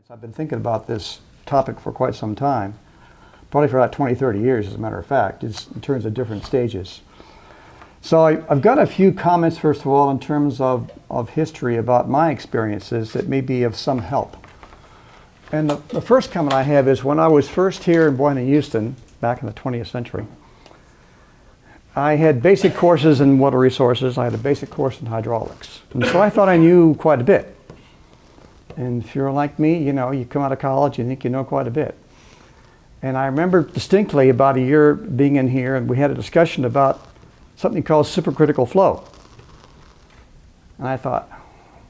I've been thinking about this topic for quite some time, probably for about 20, 30 years, as a matter of fact, in terms of different stages. So I've got a few comments, first of all, in terms of history about my experiences that may be of some help. And the first comment I have is when I was first here in Boynton, Houston, back in the 20th century, I had basic courses in water resources. I had a basic course in hydraulics. And so I thought I knew quite a bit. And if you're like me, you come out of college, you think you know quite a bit. And I remember distinctly about a year being in here, and we had a discussion about something called supercritical flow. And I thought,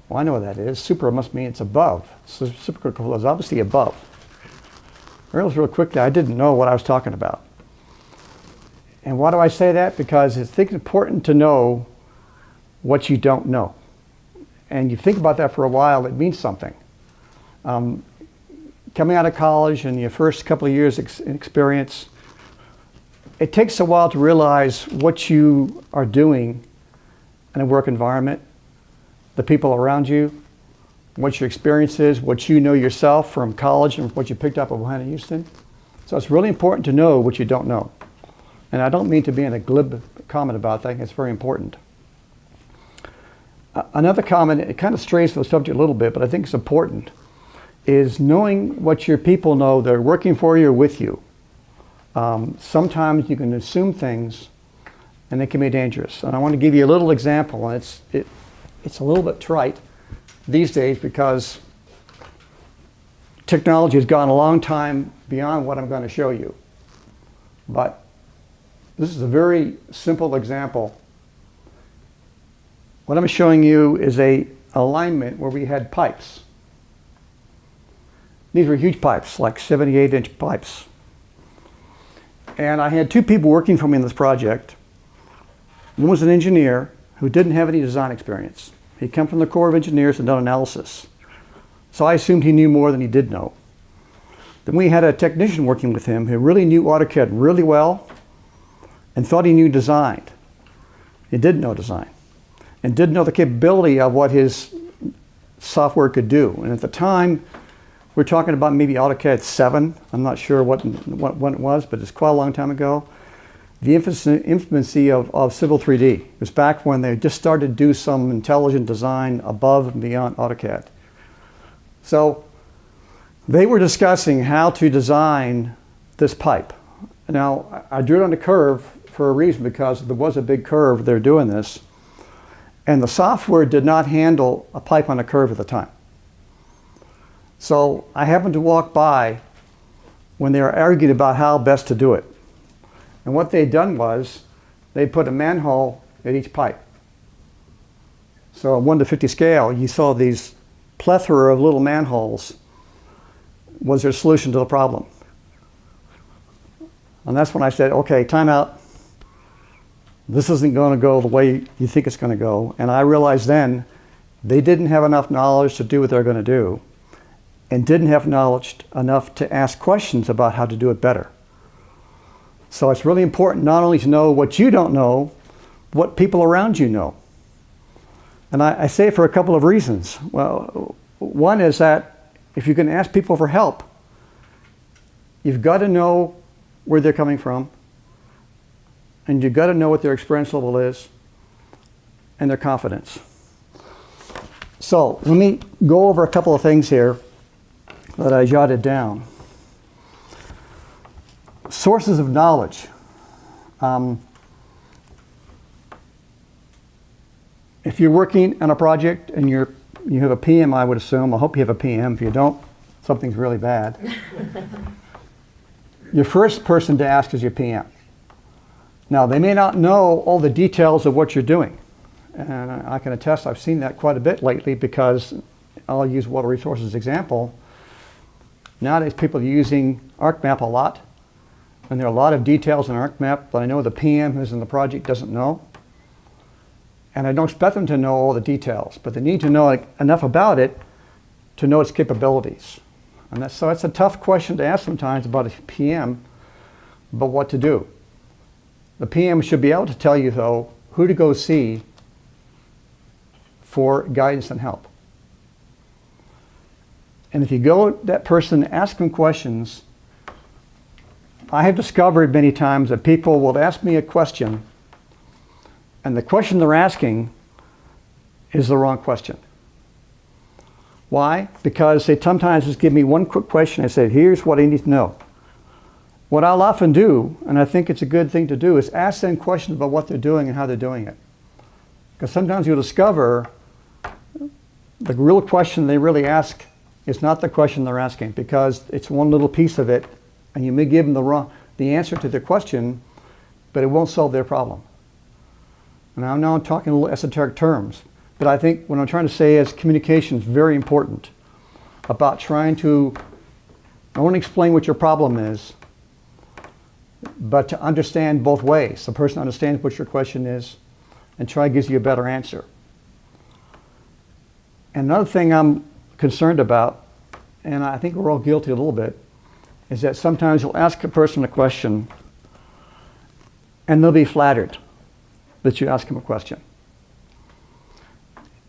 well, I know what that is. Super must mean it's above. So supercritical flow is obviously above. I realized real quickly I didn't know what I was talking about. And why do I say that? Because I think it's important to know what you don't know. And you think about that for a while, it means something. Coming out of college and your first couple of years experience, it takes a while to realize what you are doing in a work environment, the people around you, what your experience is, what you know yourself from college and what you picked up at Boynton, Houston. So it's really important to know what you don't know. And I don't mean to be in a glib comment about that, I think it's very important. Another comment, it kind of strays from the subject a little bit, but I think it's important, is knowing what your people know that are working for you or with you. Sometimes you can assume things and they can be dangerous. And I want to give you a little example, and it's a little bit trite these days because technology has gone a long time beyond what I'm going to show you. But this is a very simple example. What I'm showing you is a alignment where we had pipes. These were huge pipes, like 78-inch pipes. And I had two people working for me in this project. One was an engineer who didn't have any design experience. He'd come from the Corps of Engineers and done analysis. So I assumed he knew more than he did know. Then we had a technician working with him who really knew AutoCAD really well and thought he knew design. He didn't know design. And didn't know the capability of what his software could do. And at the time, we're talking about maybe AutoCAD 7. I'm not sure when it was, but it's quite a long time ago. The infancy of Civil 3D. It was back when they just started to do some intelligent design above and beyond AutoCAD. So they were discussing how to design this pipe. Now, I drew it on a curve for a reason, because there was a big curve. They're doing this. And the software did not handle a pipe on a curve at the time. So I happened to walk by when they were arguing about how best to do it. And what they'd done was they put a manhole at each pipe. So on 1 to 50 scale, you saw these plethora of little manholes was their solution to the problem. And that's when I said, okay, time out. This isn't going to go the way you think it's going to go. And I realized then they didn't have enough knowledge to do what they're going to do, and didn't have knowledge enough to ask questions about how to do it better. So it's really important not only to know what you don't know, what people around you know. And I say it for a couple of reasons. Well, one is that if you can ask people for help, you've got to know where they're coming from, and you've got to know what their experience level is and their confidence. So let me go over a couple of things here that I jotted down. Sources of knowledge. If you're working on a project and you have a PM, I would assume, I hope you have a PM. If you don't, something's really bad. Your first person to ask is your PM. Now, they may not know all the details of what you're doing. And I can attest, I've seen that quite a bit lately, because I'll use water resources as an example. Nowadays, people are using ArcMap a lot, and there are a lot of details in ArcMap that I know the PM who's in the project doesn't know. And I don't expect them to know all the details, but they need to know enough about it to know its capabilities. And so it's a tough question to ask sometimes about a PM, but what to do. The PM should be able to tell you, though, who to go see for guidance and help. And if you go to that person, ask them questions, I have discovered many times that people will ask me a question, and the question they're asking is the wrong question. Why? Because they sometimes just give me one quick question and say, here's what I need to know. What I'll often do, and I think it's a good thing to do, is ask them questions about what they're doing and how they're doing it. Because sometimes you'll discover the real question they really ask is not the question they're asking, because it's one little piece of it, and you may give them the answer to their question, but it won't solve their problem. And I'm now talking a little esoteric terms, but I think what I'm trying to say is communication is very important about trying to not only explain what your problem is, but to understand both ways. The person understands what your question is and try to give you a better answer. And another thing I'm concerned about, and I think we're all guilty a little bit, is that sometimes you'll ask a person a question and they'll be flattered that you ask them a question.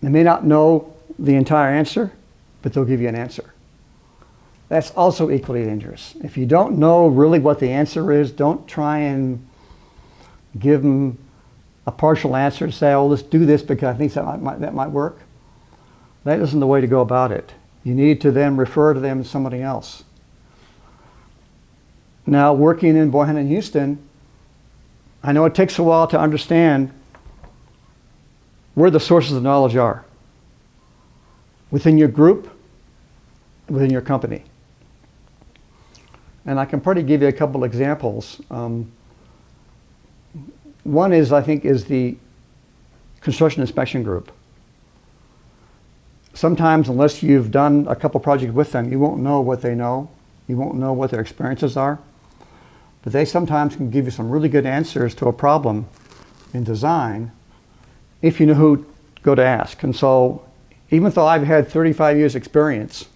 They may not know the entire answer, but they'll give you an answer. That's also equally dangerous. If you don't know really what the answer is, don't try and give them a partial answer to say, oh, let's do this because I think that might work. That isn't the way to go about it. You need to then refer to them to somebody else. Now, working in Bohannon, Houston, I know it takes a while to understand where the sources of knowledge are within your group, within your company. And I can probably give you a couple examples. One is, I think, is the construction inspection group. Sometimes, unless you've done a couple projects with them, you won't know what they know. You won't know what their experiences are. But they sometimes can give you some really good answers to a problem in design if you know who to go to ask. And so, even though I've had 35 years experience,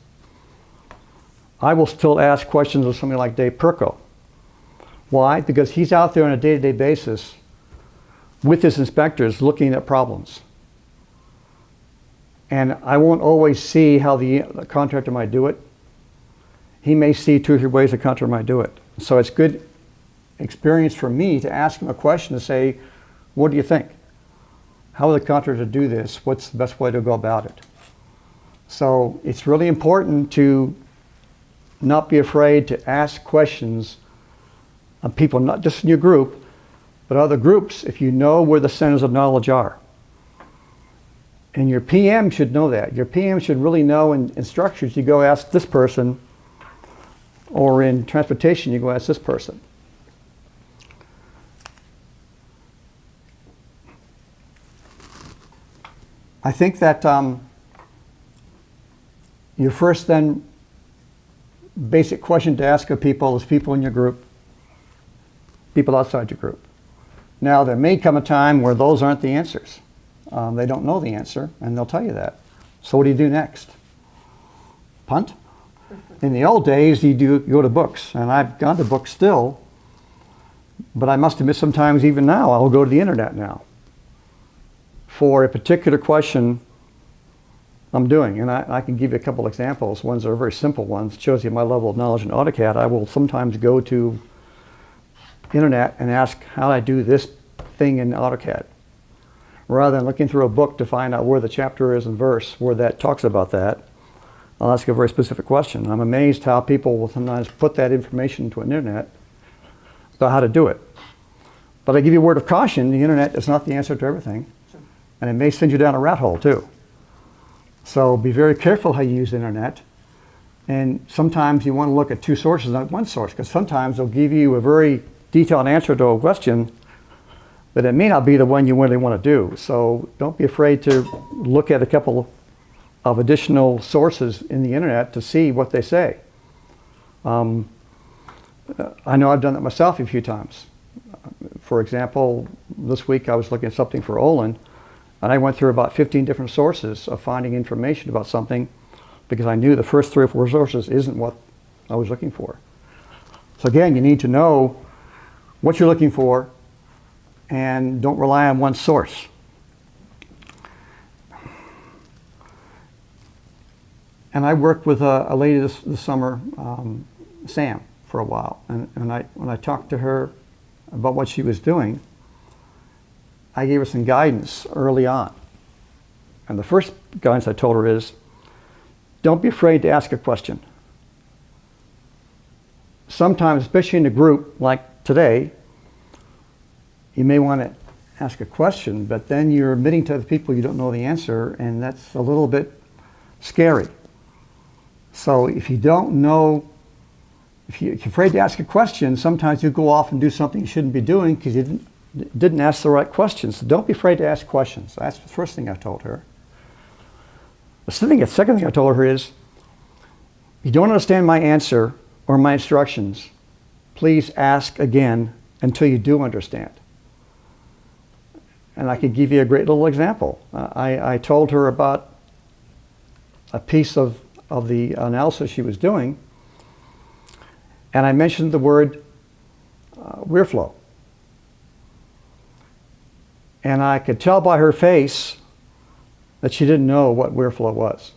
I will still ask questions of somebody like Dave Perko. Why? Because he's out there on a day-to-day basis with his inspectors looking at problems. And I won't always see how the contractor might do it. He may see 2 or 3 ways the contractor might do it. So it's good experience for me to ask him a question to say, what do you think? How would the contractor do this? What's the best way to go about it? So it's really important to not be afraid to ask questions of people, not just in your group, but other groups, if you know where the centers of knowledge are. And your PM should know that. Your PM should really know in structures, you go ask this person, or in transportation, you go ask this person. I think that your first then basic question to ask of people is people in your group, people outside your group. Now, there may come a time where those aren't the answers. They don't know the answer, and they'll tell you that. So what do you do next? Punt? In the old days, you go to books, and I've gone to books still, but I must admit sometimes even now, I'll go to the internet now for a particular question I'm doing. And I can give you a couple examples. Ones that are very simple ones, shows you my level of knowledge in AutoCAD. I will sometimes go to internet and ask how I do this thing in AutoCAD, rather than looking through a book to find out where the chapter is and verse where that talks about that. I'll ask a very specific question. I'm amazed how people will sometimes put that information into an internet about how to do it. But I give you a word of caution, the internet is not the answer to everything, and it may send you down a rat hole too. So be very careful how you use the internet. And sometimes you want to look at 2 sources, not one source, because sometimes they'll give you a very detailed answer to a question, but it may not be the one you really want to do. So don't be afraid to look at a couple of additional sources in the internet to see what they say. I know I've done that myself a few times. For example, this week I was looking at something for Olin, and I went through about 15 different sources of finding information about something because I knew the first 3 or 4 sources isn't what I was looking for. So again, you need to know what you're looking for and don't rely on one source. And I worked with a lady this summer, Sam, for a while. And when I talked to her about what she was doing, I gave her some guidance early on. And the first guidance I told her is, don't be afraid to ask a question. Sometimes, especially in a group like today, you may want to ask a question, but then you're admitting to other people you don't know the answer, and that's a little bit scary. So if you don't know, if you're afraid to ask a question, sometimes you go off and do something you shouldn't be doing because you didn't ask the right questions. So don't be afraid to ask questions. That's the first thing I told her. The second thing I told her is, if you don't understand my answer or my instructions, please ask again until you do understand. And I could give you a great little example. I told her about a piece of the analysis she was doing, and I mentioned the word weir flow. And I could tell by her face that she didn't know what weir flow was.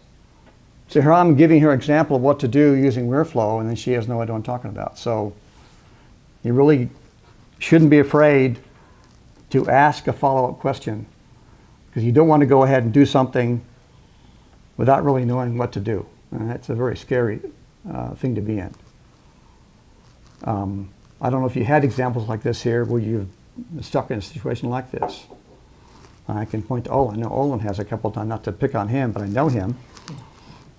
So here I'm giving her an example of what to do using weir flow, and then she has no idea what I'm talking about. So you really shouldn't be afraid to ask a follow-up question, because you don't want to go ahead and do something without really knowing what to do. And that's a very scary thing to be in. I don't know if you had examples like this here where you've been stuck in a situation like this. I can point to Olin. I know Olin has a couple of times, not to pick on him, but I know him.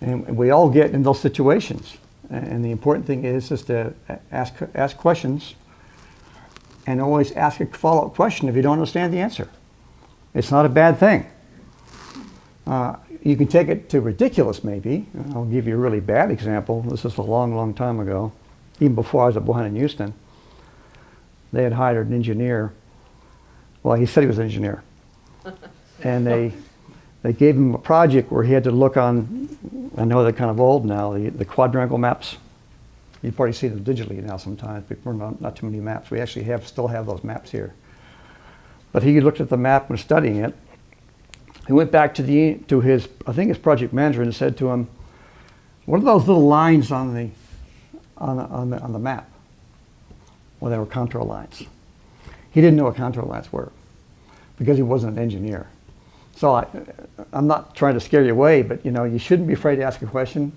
And we all get in those situations. And the important thing is to ask questions, and always ask a follow-up question if you don't understand the answer. It's not a bad thing. You can take it to ridiculous, maybe. I'll give you a really bad example. This is a long, long time ago, even before I was at Bohannon Houston. They had hired an engineer. Well, he said he was an engineer. And they gave him a project where he had to look on, I know they're kind of old now, the quadrangle maps. You probably see them digitally now sometimes, but we're not too many maps. We actually still have those maps here. But he looked at the map and was studying it. He went back to his, I think his project manager, and said to him, "What are those little lines on the map?" Well, they were contour lines. He didn't know what contour lines were because he wasn't an engineer. So I'm not trying to scare you away, but you shouldn't be afraid to ask a question.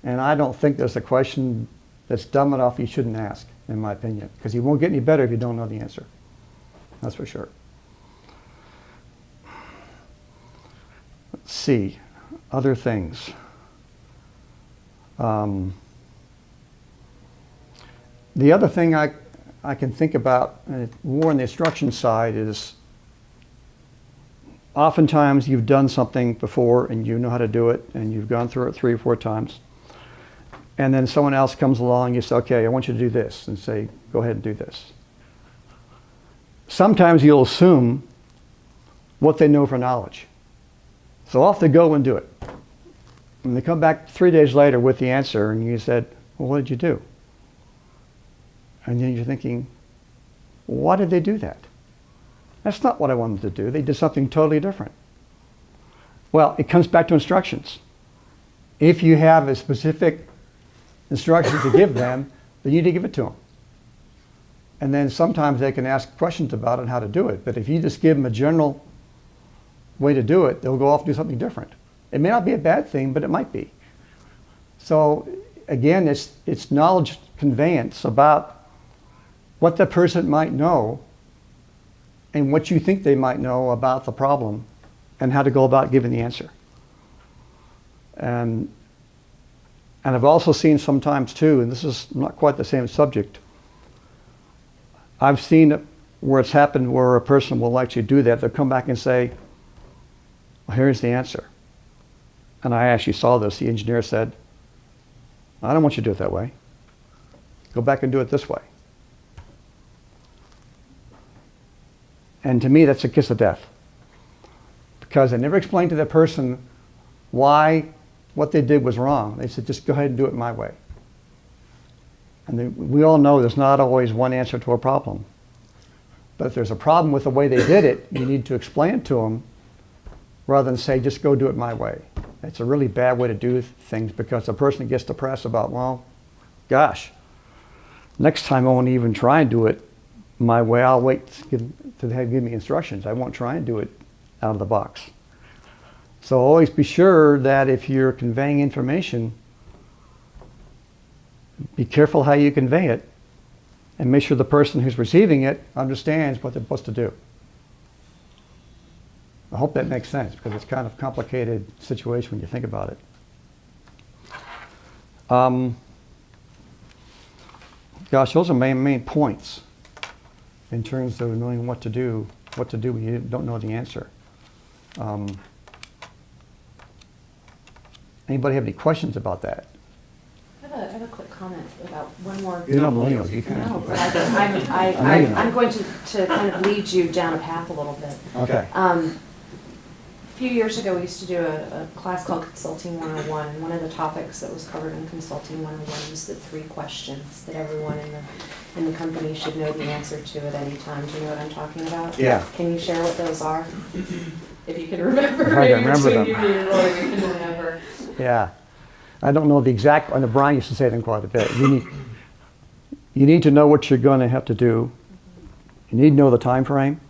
And I don't think there's a question that's dumb enough you shouldn't ask, in my opinion, because you won't get any better if you don't know the answer. That's for sure. Let's see, other things. The other thing I can think about, more on the instruction side, is oftentimes you've done something before and you know how to do it and you've gone through it 3 or 4 times. And then someone else comes along and you say, "Okay, I want you to do this," and say, "Go ahead and do this." Sometimes you'll assume what they know for knowledge. So off they go and do it. And they come back 3 days later with the answer and you said, "Well, what did you do?" And then you're thinking, why did they do that? That's not what I wanted to do. They did something totally different. Well, it comes back to instructions. If you have a specific instruction to give them, then you need to give it to them. And then sometimes they can ask questions about it and how to do it. But if you just give them a general way to do it, they'll go off and do something different. It may not be a bad thing, but it might be. So again, it's knowledge conveyance about what the person might know and what you think they might know about the problem and how to go about giving the answer. And I've also seen sometimes too, and this is not quite the same subject, I've seen it where it's happened where a person will actually do that. They'll come back and say, "Well, here's the answer." And I actually saw this. The engineer said, "I don't want you to do it that way. Go back and do it this way." And to me, that's a kiss of death. Because I never explained to the person why what they did was wrong. They said, "Just go ahead and do it my way." And we all know there's not always one answer to a problem. But if there's a problem with the way they did it, you need to explain it to them rather than say, "Just go do it my way." It's a really bad way to do things because the person gets depressed about, well, gosh, next time I won't even try and do it my way. I'll wait to have give me instructions. I won't try and do it out of the box. So always be sure that if you're conveying information, be careful how you convey it and make sure the person who's receiving it understands what they're supposed to do. I hope that makes sense because it's kind of a complicated situation when you think about it. Gosh, those are my main points in terms of knowing what to do when you don't know the answer. Anybody have any questions about that? I have a quick comment about one more. You're not millennials, you can. No, but I'm going to kind of lead you down a path a little bit. Okay. A few years ago, we used to do a class called Consulting 101, and one of the topics that was covered in Consulting 101 was the 3 questions that everyone in the company should know the answer to at any time. Do you know what I'm talking about? Yeah. Can you share what those are? If you can remember, If I maybe can remember between them. you and Roy, you can remember. Yeah. I don't know the exact, I know Brian used to say them quite a bit. You need to know what you're going to have to do. You need to know the time frame,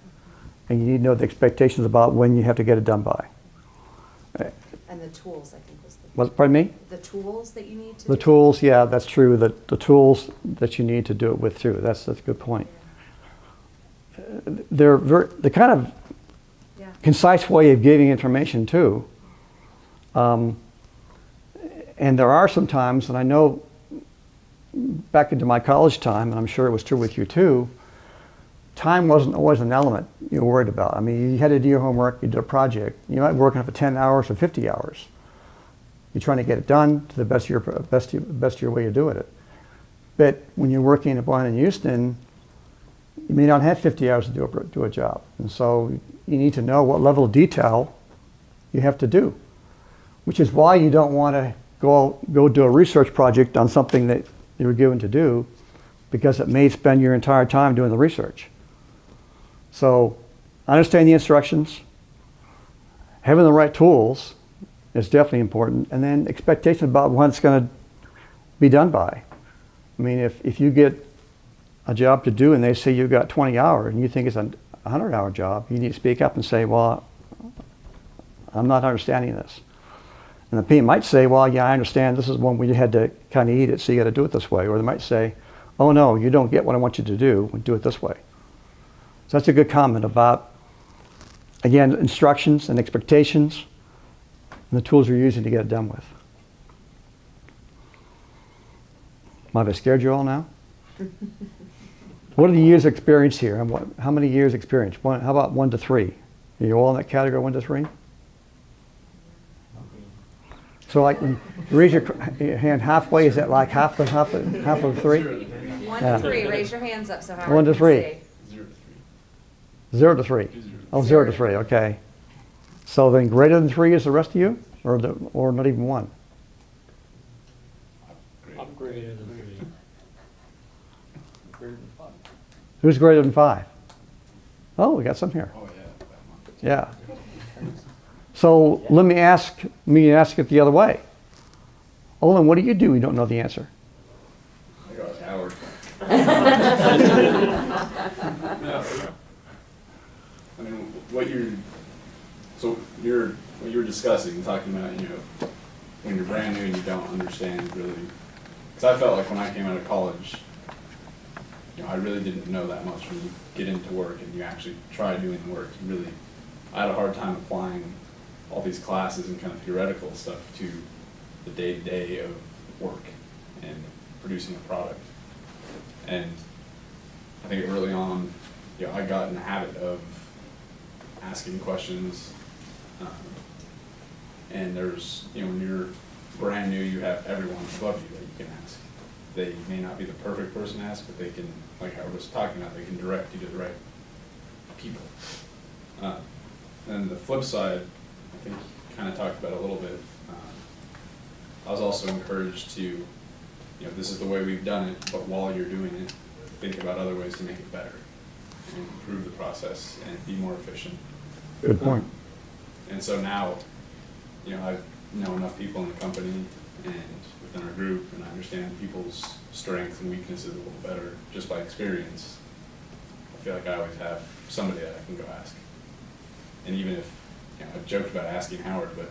and you need to know the expectations about when you have to get it done by. And the tools, I think, was Pardon me? the tools that you need to The do. tools, yeah, that's true. The tools that you need to do it with too. That's a good point. They're kind of Yeah. concise way of giving information too. And there are some times, and I know back into my college time, and I'm sure it was true with you too, time wasn't always an element you were worried about. I mean, you had to do your homework, you did a project, you might be working for 10 hours or 50 hours. You're trying to get it done to the best of your way of doing it. But when you're working at Boyne and Houston, you may not have 50 hours to do a job. And so you need to know what level of detail you have to do, which is why you don't want to go do a research project on something that you were given to do, because it may spend your entire time doing the research. So understand the instructions, having the right tools is definitely important, and then expectations about when it's going to be done by. I mean, if you get a job to do and they say you've got 20 hours and you think it's a 100-hour job, you need to speak up and say, well, I'm not understanding this. And the PM might say, well, yeah, I understand this is one where you had to kind of eat it, so you got to do it this way. Or they might say, oh no, you don't get what I want you to do, do it this way. So that's a good comment about, again, instructions and expectations and the tools you're using to get it done with. Have I scared you all now? What are the years of experience here? And how many years experience? How about 1 to 3? Are you all in that category, 1 to 3? So like, when you raise your hand halfway, is that like half of 3? 1 Yeah. to 3, raise your hands up so Howard 1 to can 3. see. 0 to 3. Oh, 0 to 3, okay. So then greater than 3 is the rest of you? Or not even 1? I'm greater than 3. Greater than 5. Who's greater than 5? Oh, we got some here. Oh, yeah, that much. Yeah. So let me ask it the other way. Olin, what do you do when you don't know the answer? I got Howard. I mean, what you were discussing, talking about, when you're brand new and you don't understand really, because I felt like when I came out of college, I really didn't know that much. When you get into work and you actually try doing the work, I had a hard time applying all these classes and kind of theoretical stuff to the day-to-day of work and producing a product. And I think early on, I got in the habit of asking questions. And there's, when you're brand new, you have everyone above you that you can ask. They may not be the perfect person to ask, but they can, like I was talking about, they can direct you to the right people. And the flip side, I think you kind of talked about a little bit. I was also encouraged to, this is the way we've done it, but while you're doing it, think about other ways to make it better and improve the process and be more efficient. Good point. And so now, know enough people in the company and within our group, and I understand people's strengths and weaknesses a little better just by experience. I feel like I always have somebody that I can go ask. And even if, I've joked about asking Howard, but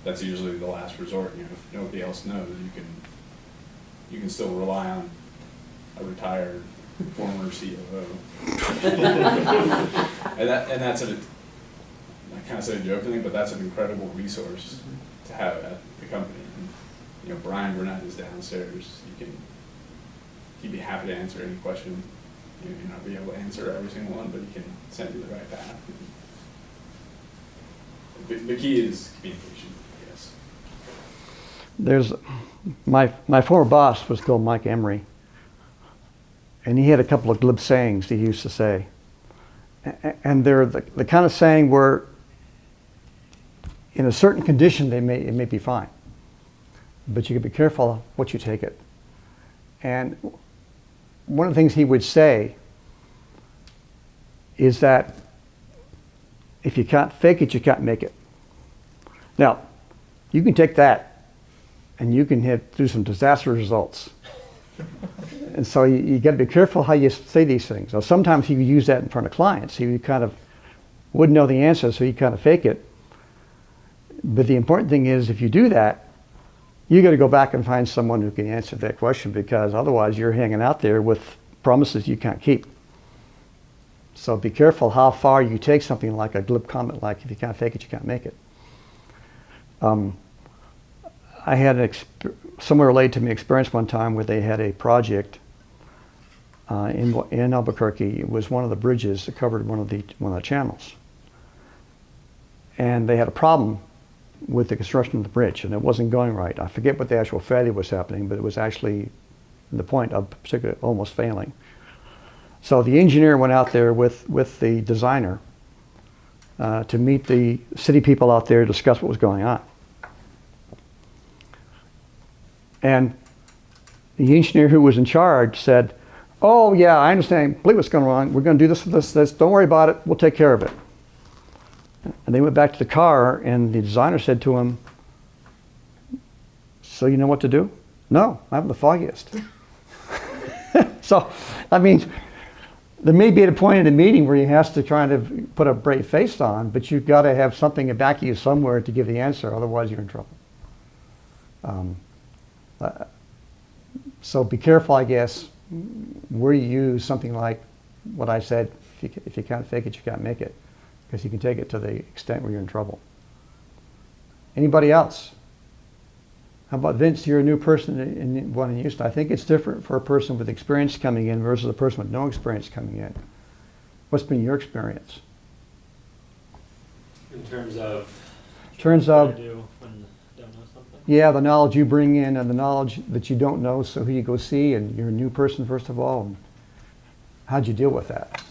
that's usually the last resort. If nobody else knows, you can still rely on a retired former COO. and that's I kind of say a joking thing, but that's an incredible resource to have at the company. And, Brian Burnett is downstairs. He'd be happy to answer any question. You may not be able to answer every single one, but he can send you the right path. The key is communication, I guess. There's my former boss was called Mike Emery, and he had a couple of glib sayings he used to say, and they're the kind of saying where in a certain condition it may be fine, but you can be careful what you take it. And one of the things he would say is that if you can't fake it, you can't make it. Now, you can take that and you can do some disastrous results. And so you got to be careful how you say these things. Now, sometimes he would use that in front of clients. He would kind of wouldn't know the answer, so he'd kind of fake it. But the important thing is, if you do that, you got to go back and find someone who can answer that question, because otherwise you're hanging out there with promises you can't keep. So be careful how far you take something like a glib comment, like if you can't fake it, you can't make it. I had somewhere related to me experience one time where they had a project in Albuquerque. It was one of the bridges that covered one of the channels, and they had a problem with the construction of the bridge, and it wasn't going right. I forget what the actual failure was happening, but it was actually the point of particular almost failing. So the engineer went out there with the designer to meet the city people out there to discuss what was going on. And the engineer who was in charge said, "Oh yeah, I understand completely what's going on. We're going to do this. Don't worry about it. We'll take care of it." And they went back to the car, and the designer said to him, "So you know what to do?" "No, I haven't the foggiest." So, I mean, there may be at a point in the meeting where he has to try to put a brave face on, but you've got to have something to back you somewhere to give the answer, otherwise you're in trouble. So be careful, I guess, where you use something like what I said, if you can't fake it, you can't make it, because you can take it to the extent where you're in trouble. Anybody else? How about Vince? You're a new person in one in Houston. I think it's different for a person with experience coming in versus a person with no experience coming in. What's been your experience? In terms of Turns what I out, do when I don't know something. yeah, the knowledge you bring in and the knowledge that you don't know, so who you go see, and you're a new person first of all. And how'd you deal with that?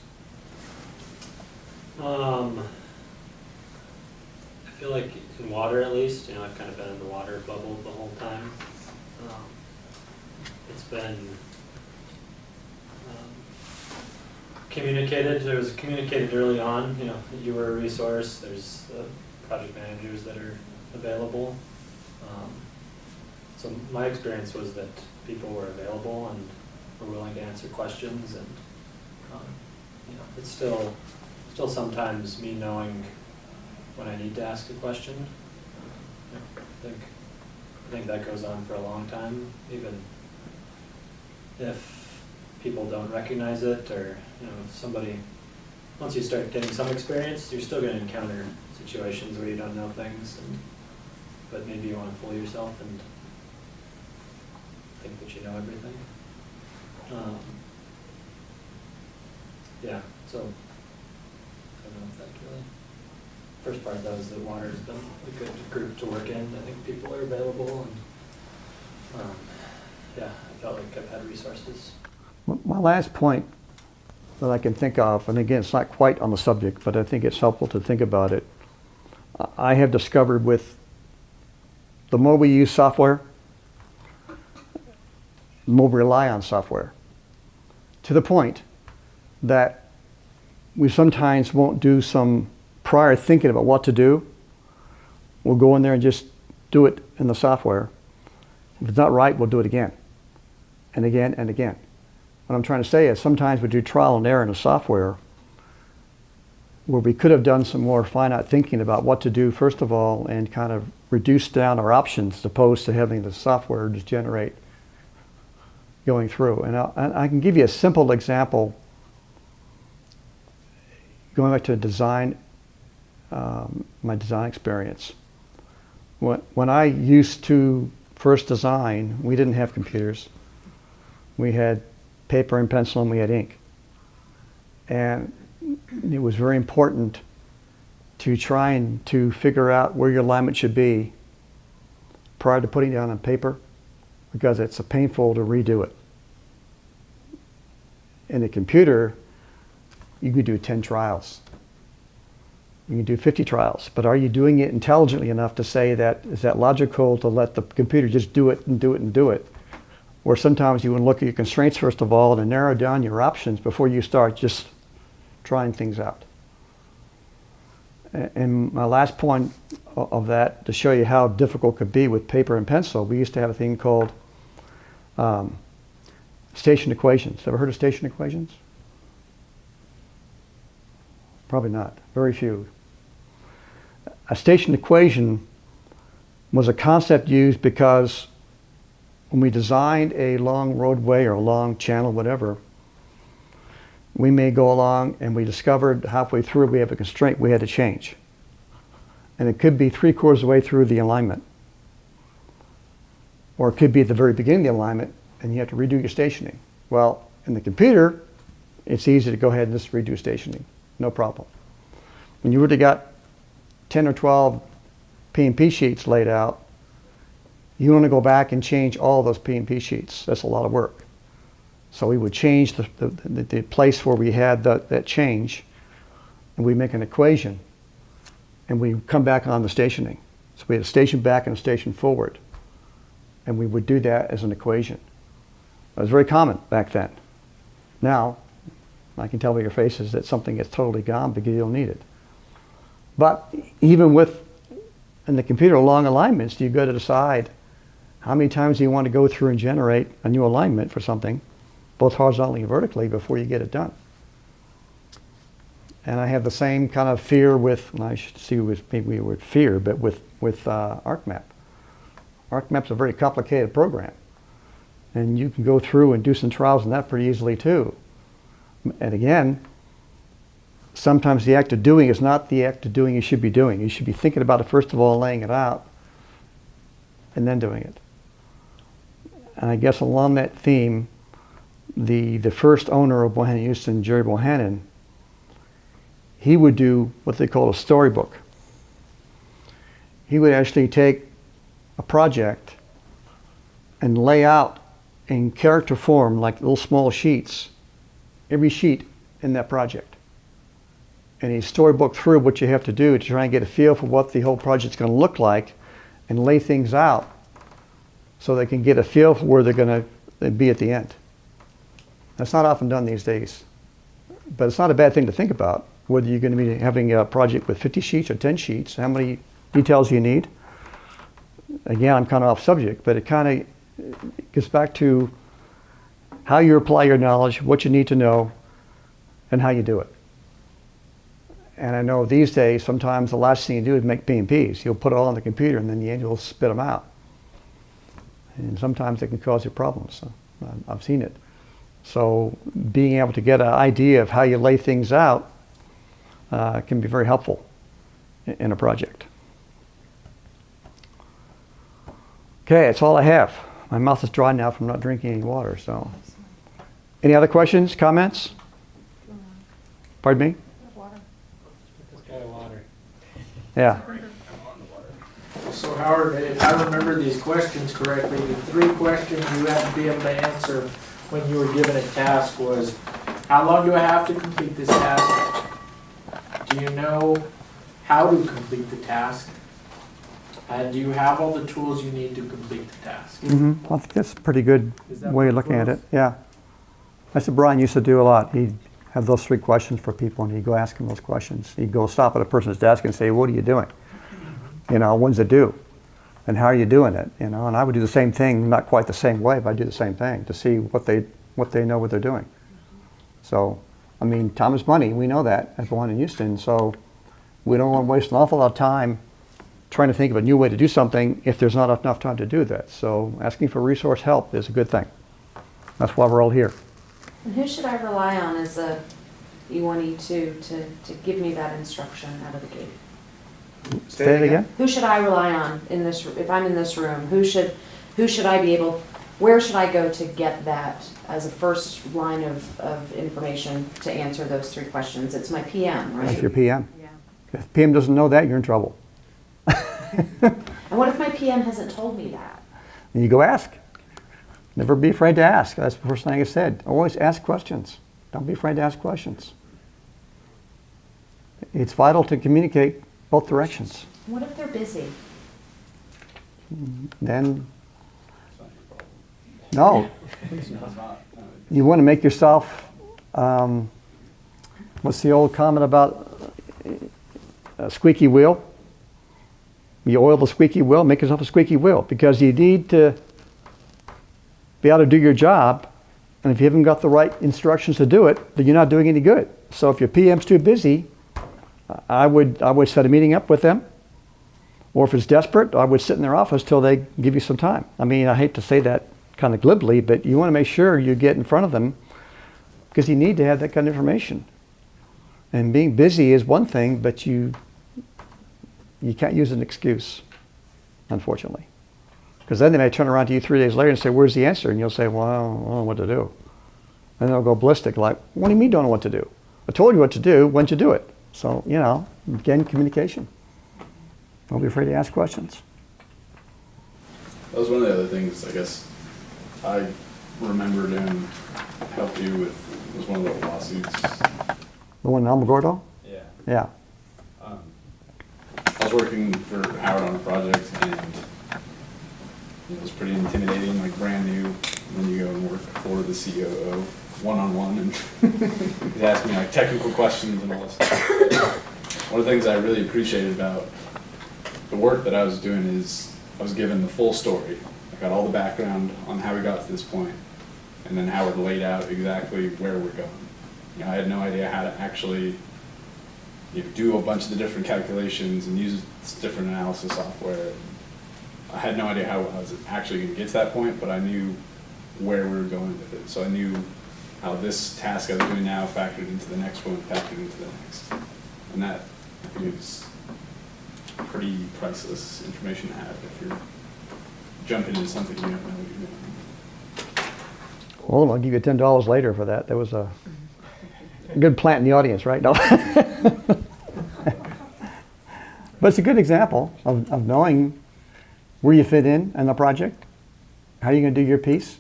I feel like in water, at least, I've kind of been in the water bubble the whole time. It's been communicated. There was communicated early on, that you were a resource. There's project managers that are available. So my experience was that people were available and were willing to answer questions, and it's still sometimes me knowing when I need to ask a question. I think that goes on for a long time, even if people don't recognize it, or if somebody, once you start getting some experience, you're still going to encounter situations where you don't know things, but maybe you want to fool yourself and think that you know everything. So I don't know if that really. First part though is that water's been a good group to work in. I think people are available, and I felt like I've had resources. My last point that I can think of, and again, it's not quite on the subject, but I think it's helpful to think about it. I have discovered with the more we use software, the more we rely on software, to the point that we sometimes won't do some prior thinking about what to do. We'll go in there and just do it in the software. If it's not right, we'll do it again and again and again. What I'm trying to say is sometimes we do trial and error in the software where we could have done some more finite thinking about what to do first of all and kind of reduce down our options as opposed to having the software just generate going through. And I can give you a simple example going back to design, my design experience. When I used to first design, we didn't have computers. We had paper and pencil and we had ink. And it was very important to try and to figure out where your alignment should be prior to putting it down on paper, because it's painful to redo it. In a computer, you could do 10 trials. You can do 50 trials, but are you doing it intelligently enough to say that, is that logical to let the computer just do it and do it and do it? Or sometimes you want to look at your constraints first of all and narrow down your options before you start just trying things out. And my last point of that, to show you how difficult it could be with paper and pencil, we used to have a thing called station equations. Ever heard of station equations? Probably not. Very few. A station equation was a concept used because when we designed a long roadway or a long channel, whatever, we may go along and we discovered halfway through we have a constraint we had to change. And it could be 3/4 of the way through the alignment. Or it could be at the very beginning of the alignment and you have to redo your stationing. Well, in the computer, it's easy to go ahead and just redo stationing. No problem. When you already got 10 or 12 P&P sheets laid out, you want to go back and change all those P&P sheets. That's a lot of work. So we would change the place where we had that change, and we make an equation, and we come back on the stationing. So we had a station back and a station forward, and we would do that as an equation. It was very common back then. Now, I can tell by your faces that something is totally gone because you don't need it. But even with, in the computer, long alignments, you've got to decide how many times do you want to go through and generate a new alignment for something, both horizontally and vertically, before you get it done. And I have the same kind of fear with, and I should see with maybe the word fear, but with ArcMap. ArcMap's a very complicated program. And you can go through and do some trials on that pretty easily too. And again, sometimes the act of doing is not the act of doing you should be doing. You should be thinking about it first of all, laying it out, and then doing it. And I guess along that theme, the first owner of Bohannon Houston, Jerry Bohannon, he would do what they call a storybook. He would actually take a project and lay out in character form, like little small sheets, every sheet in that project. And he storybook through what you have to do to try and get a feel for what the whole project's going to look like and lay things out so they can get a feel for where they're going to be at the end. That's not often done these days, but it's not a bad thing to think about, whether you're going to be having a project with 50 sheets or 10 sheets, how many details you need. Again, I'm kind of off subject, but it kind of gets back to how you apply your knowledge, what you need to know, and how you do it. And I know these days, sometimes the last thing you do is make P&Ps. You'll put it all on the computer, and then the end you'll spit them out. And sometimes it can cause you problems. So I've seen it. So being able to get an idea of how you lay things out can be very helpful in a project. Okay, that's all I have. My mouth is dry now from not drinking any water. So, any other questions, comments? Pardon me? This guy water. Yeah. So Howard, if I remember these questions correctly, the 3 questions you had to be able to answer when you were given a task was, how long do I have to complete this task? Do you know how to complete the task? And do you have all the tools you need to complete the task? Well, I think that's a pretty good Is that way of what it looking at was? it. Yeah. That's what Brian used to do a lot. He'd have those 3 questions for people, and he'd go ask them those questions. He'd go stop at a person's desk and say, "What are you doing? You know, when's it due?" And how are you doing it? You know, and I would do the same thing, not quite the same way, but I do the same thing to see what they know what they're doing. So, I mean, time is money. We know that at the one in Houston. So, we don't want to waste an awful lot of time trying to think of a new way to do something if there's not enough time to do that. So, asking for resource help is a good thing. That's why we're all here. And who should I rely on as a E1, E2 to give me that instruction out of the gate? Say it again. Who should I rely on in this, if I'm in this room? Who should I be able, where should I go to get that as a first line of information to answer those 3 questions? It's my PM, right? That's your PM. Yeah. If PM doesn't know that, you're in trouble. And what if my PM hasn't told me that? And you go ask. Never be afraid to ask. That's the first thing I said. Always ask questions. Don't be afraid to ask questions. It's vital to communicate both directions. What if they're busy? Then, It's not your problem. no, It's not, no. you want to make yourself, what's the old comment about a squeaky wheel? You oil the squeaky wheel, make yourself a squeaky wheel, because you need to be able to do your job, and if you haven't got the right instructions to do it, then you're not doing any good. So if your PM's too busy, I would set a meeting up with them, or if it's desperate, I would sit in their office till they give you some time. I mean, I hate to say that kind of glibly, but you want to make sure you get in front of them, because you need to have that kind of information. And being busy is one thing, but you can't use an excuse, unfortunately. Because then they may turn around to you 3 days later and say, where's the answer? And you'll say, well, I don't know what to do. And they'll go ballistic, like, what do you mean don't know what to do? I told you what to do, when'd you do it? So, you know, again, communication. Don't be afraid to ask questions. That was one of the other things, I guess, I remember doing, helped you with, was one of the lawsuits. The one in Alamogordo? Yeah. Yeah. I was working for Howard on a project, and it was pretty intimidating, like brand new, when you go and work for the COO one-on-one, and he's asking me like technical questions and all this stuff. One of the things I really appreciated about the work that I was doing is I was given the full story. I got all the background on how we got to this point, and then Howard laid out exactly where we're going. You know, I had no idea how to actually do a bunch of the different calculations and use different analysis software. I had no idea how I was actually going to get to that point, but I knew where we were going with it. So I knew how this task I was doing now factored into the next one, factored into the next. And that, I think, is pretty priceless information to have if you're jumping into something you don't know what you're doing. Well, I'll give you $10 later for that. There was a good plant in the audience, right? No. But it's a good example of knowing where you fit in the project, how you're going to do your piece,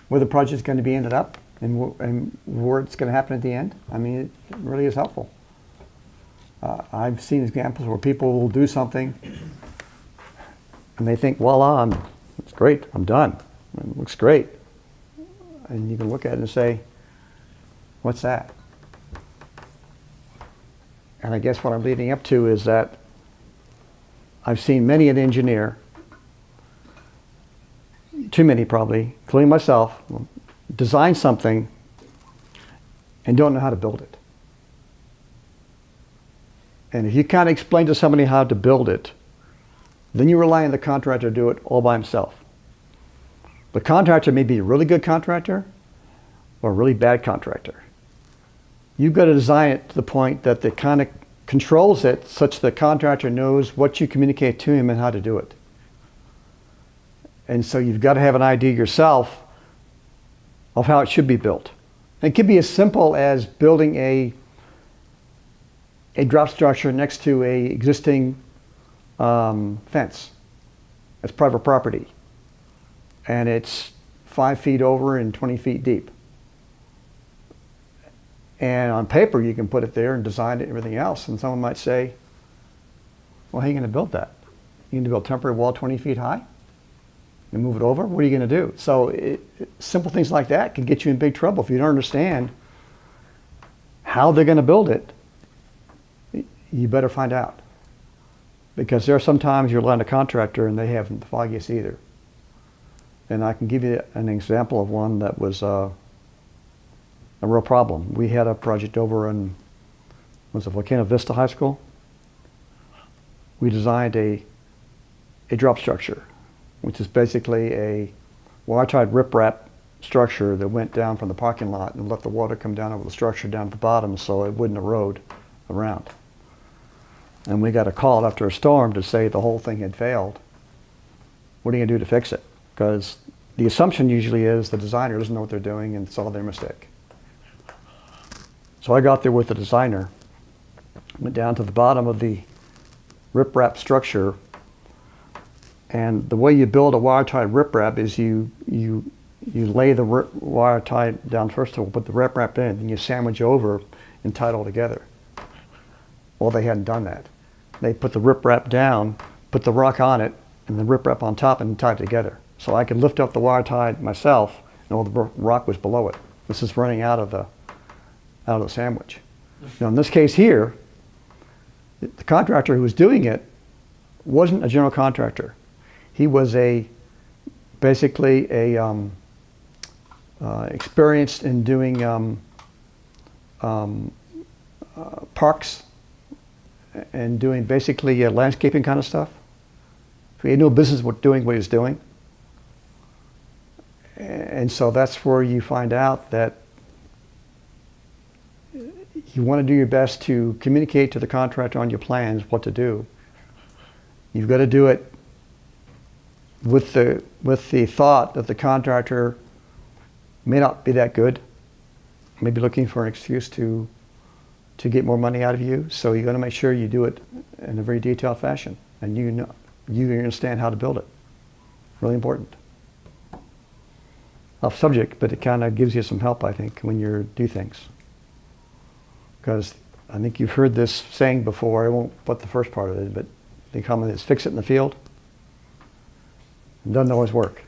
where the project's going to be ended up, and where it's going to happen at the end. I mean, it really is helpful. I've seen examples where people will do something and they think, voila, it's great, I'm done. It looks great. And you can look at it and say, what's that? And I guess what I'm leading up to is that I've seen many an engineer, too many probably, including myself, design something and don't know how to build it. And if you can't explain to somebody how to build it, then you rely on the contractor to do it all by himself. The contractor may be a really good contractor or a really bad contractor. You've got to design it to the point that the kind of controls it such the contractor knows what you communicate to him and how to do it. And so you've got to have an idea yourself of how it should be built. And it could be as simple as building a drop structure next to a existing fence. It's private property. And it's 5 feet over and 20 feet deep. And on paper, you can put it there and design it and everything else. And someone might say, well, how are you going to build that? You going to build a temporary wall 20 feet high and move it over? What are you going to do? So simple things like that can get you in big trouble if you don't understand how they're going to build it. You better find out. Because there are some times you're letting a contractor and they haven't the foggiest either. And I can give you an example of one that was a real problem. We had a project over in, was it Volcano Vista High School? We designed a drop structure, which is basically a wire-tied riprap structure that went down from the parking lot and let the water come down over the structure down at the bottom so it wouldn't erode around. And we got a call after a storm to say the whole thing had failed. What are you going to do to fix it? Because the assumption usually is the designer doesn't know what they're doing and it's all their mistake. So I got there with the designer, went down to the bottom of the riprap structure, and the way you build a wire-tied riprap is you lay the wire tie down first of all, put the riprap in, and you sandwich over and tie it all together. Well, they hadn't done that. They put the riprap down, put the rock on it, and the riprap on top and tied it together. So I could lift up the wire tie myself, and all the rock was below it. This is running out of the sandwich. Now in this case here, the contractor who was doing it wasn't a general contractor. He was basically experienced in doing parks and doing basically landscaping kind of stuff. So he had no business with doing what he was doing. And so that's where you find out that you want to do your best to communicate to the contractor on your plans what to do. You've got to do it with the thought that the contractor may not be that good, maybe looking for an excuse to get more money out of you. So you're going to make sure you do it in a very detailed fashion, and you understand how to build it. Really important. Off subject, but it kind of gives you some help, I think, when you do things. Because I think you've heard this saying before. I won't put the first part of it, but the comment is fix it in the field. It doesn't always work.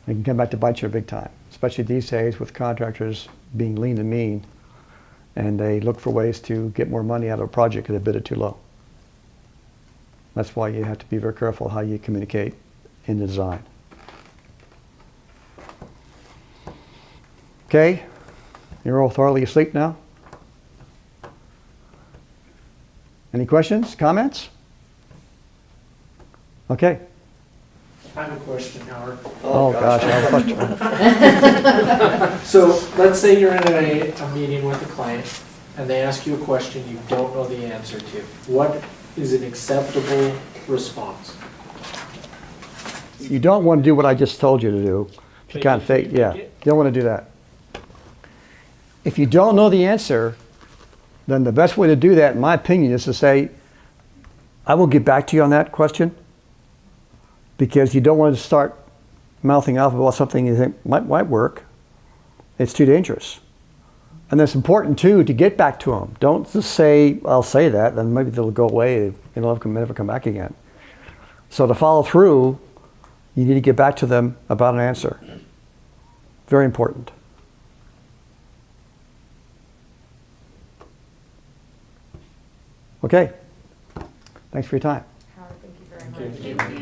It can come back to bite you big time, especially these days with contractors being lean and mean, and they look for ways to get more money out of a project because they bid it too low. That's why you have to be very careful how you communicate in the design. Okay, you're all thoroughly asleep now? Any questions, comments? Okay. I have a question, Howard. Oh gosh, I have a question. So let's say you're in a meeting with a client and they ask you a question you don't know the answer to. What is an acceptable response? You don't want to do what I just told you to do. If you can't fake, yeah, you don't want to do that. If you don't know the answer, then the best way to do that, in my opinion, is to say, I will get back to you on that question, because you don't want to start mouthing off about something you think might work. It's too dangerous. And it's important, too, to get back to them. Don't just say, I'll say that, then maybe they'll go away and they'll never come back again. So to follow through, you need to get back to them about an answer. Very important. Okay. Thanks for your time. Howard, thank you very much.